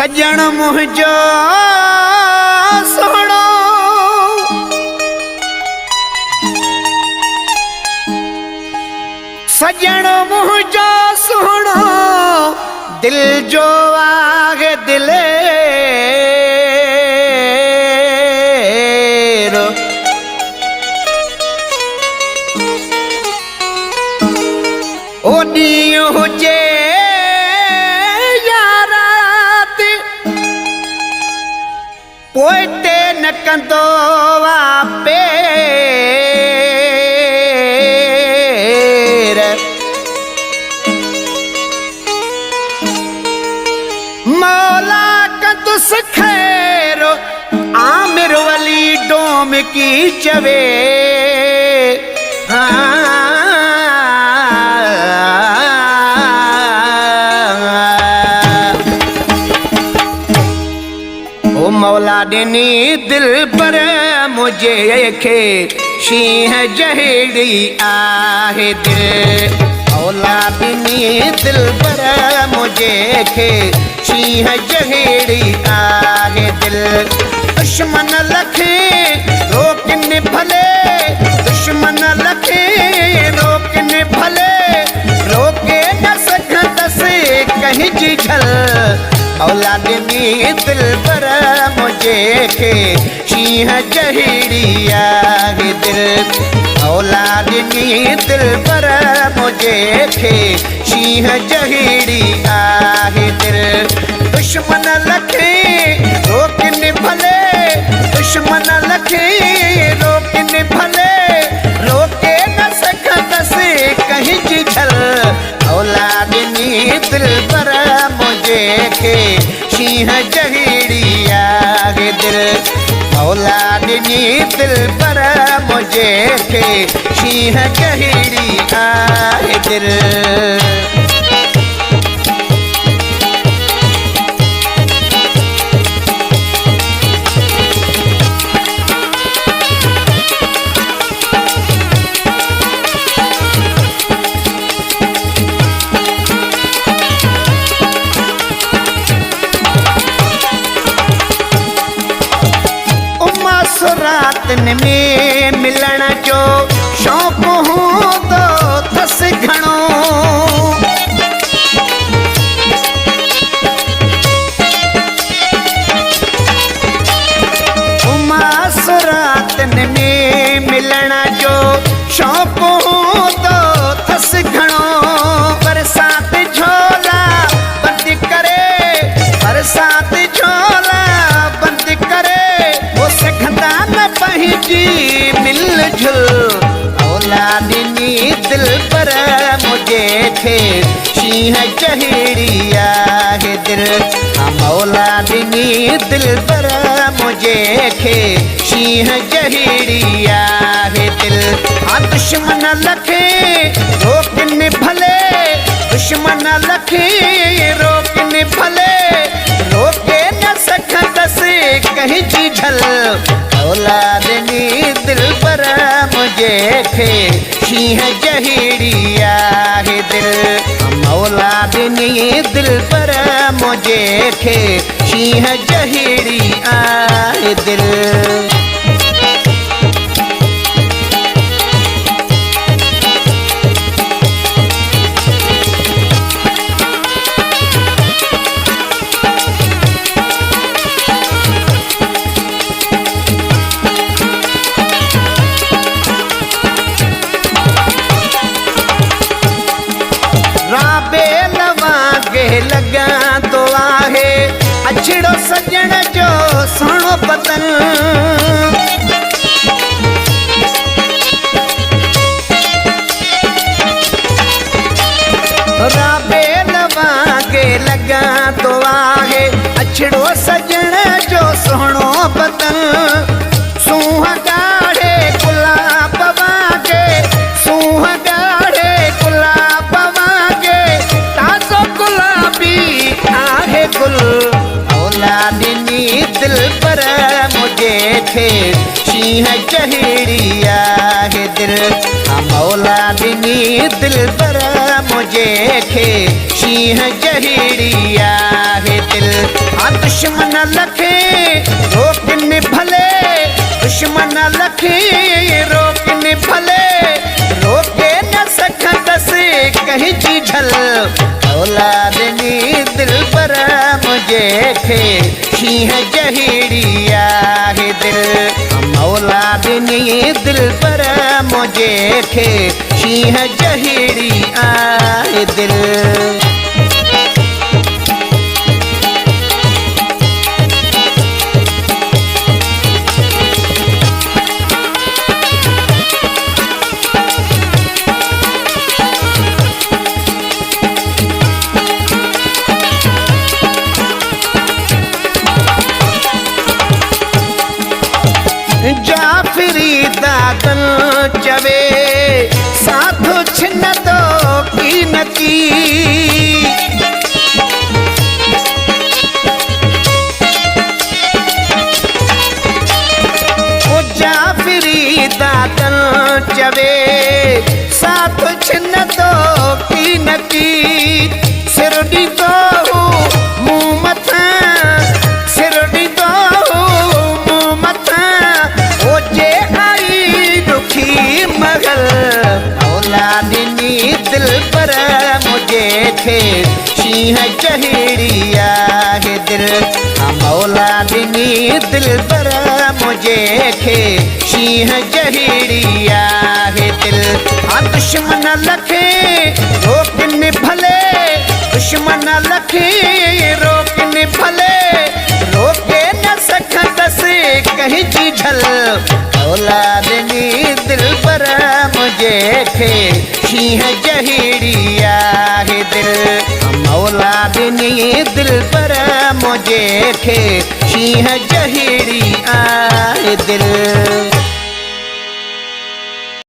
सजन मुझो सोनो सजन मुझो सोनो दिल जो आगे दिले ओडी हुजे पोइते न कंदो पेर मौला कंदुस खैरो आमिर वली डोम की चवे मौला दिनी दिल पर मुझे खे शीह जहिड़ी आहे दिल मौला दिनी दिल पर मुझे खे शीह जहिड़ी आहे दिल दुश्मन लखे रोकन भले दुश्मन लखे रोकन भले रोके न सकंदसि कहीं जी झल औलादनी दिल पर मुझे खे शीह जहिड़ी आहे दिल औलादनी दिल पर मुझे खे शीह जहिड़ी आहे दिल दुश्मन लखे रोकन भले दुश्मन लखे रोकन भले रोके न सकंदसि कहीं जी झल औलादनी दिल पर मुझे खे शीह जहिड़ी आहे दिल औलादनी दिल पर मुझे खे शीह जहिड़ी आहे दिल रातन में मिलण जो शौक़ हूंदो अथसि घणो उमास रातन में मिलण जो शौक़ हूंदो अथसि घणो बरसात झोला बंदि करे बरसात झोला बंदि करे वो सघंदा न पंहिंजी मिल झुल औलादनी दिल पर मुझे खे शीह जहिड़ी आहे दिल औलादनी दिल पर मुझे खे शीह जहिड़ी आहे दिल दुश्मन लखे रोकन भले दुश्मन लखे रोकन भले रोके न सकंदसि कहीं जी झल औलादनी दिल पर मुझे खे शीह जहिड़ी आहे दिल औलादनी दिल पर मुझे खे शीह जहिड़ी आहे दिल लगा तो आहे अछड़ो सजन जो सोनो बदन राबेल वागे लगा तो आहे अछड़ो सजन जो सोनो बदन सूह गाढ़े गुलाब वागे सूह गाढ़े गुलाब वागे ताज़ो गुलाबी आहे गुल औलादनी दिल पर मुझे खे शीह जहिड़ी आहे दिल औलादनी दिल पर मुझे खे शींह जहिड़ी आहे दिल। दुश्मन लखे रोकन भले, दुश्मन लखे रोकन भले, रोके न सकंदसि कहीं जी झल। औलादनी दिल पर मुझे खे शींह जहिड़ी आहे दिल। औलादनी दिल पर मुझे खे शींह जहिड़ी आहे दिल। जाफरी दादन चवे साथ छिन दो की नकी। ओ जाफरी दादन चवे साथ छिन दो की नकी। सिर ॾींदो मुंह मथां, सिर ॾींदो मुंह मथां, ओजे आई दुखी मगल। औलादनी दिल पर मुझे खे शींह जहिड़ी आहे दिल। औलादनी दिल पर मुझे खे शींह जहिड़ी आहे दिल। दुश्मन लखे रोकन भले, दुश्मन लखे रोकन भले, रोके न सकंदसि कहीं जी झल। औलादनी दिल पर मुझे खे शींह जहिड़ी आहे दिल। औलादनी दिल पर मुझे खे शींह जहिड़ी आहे दिल।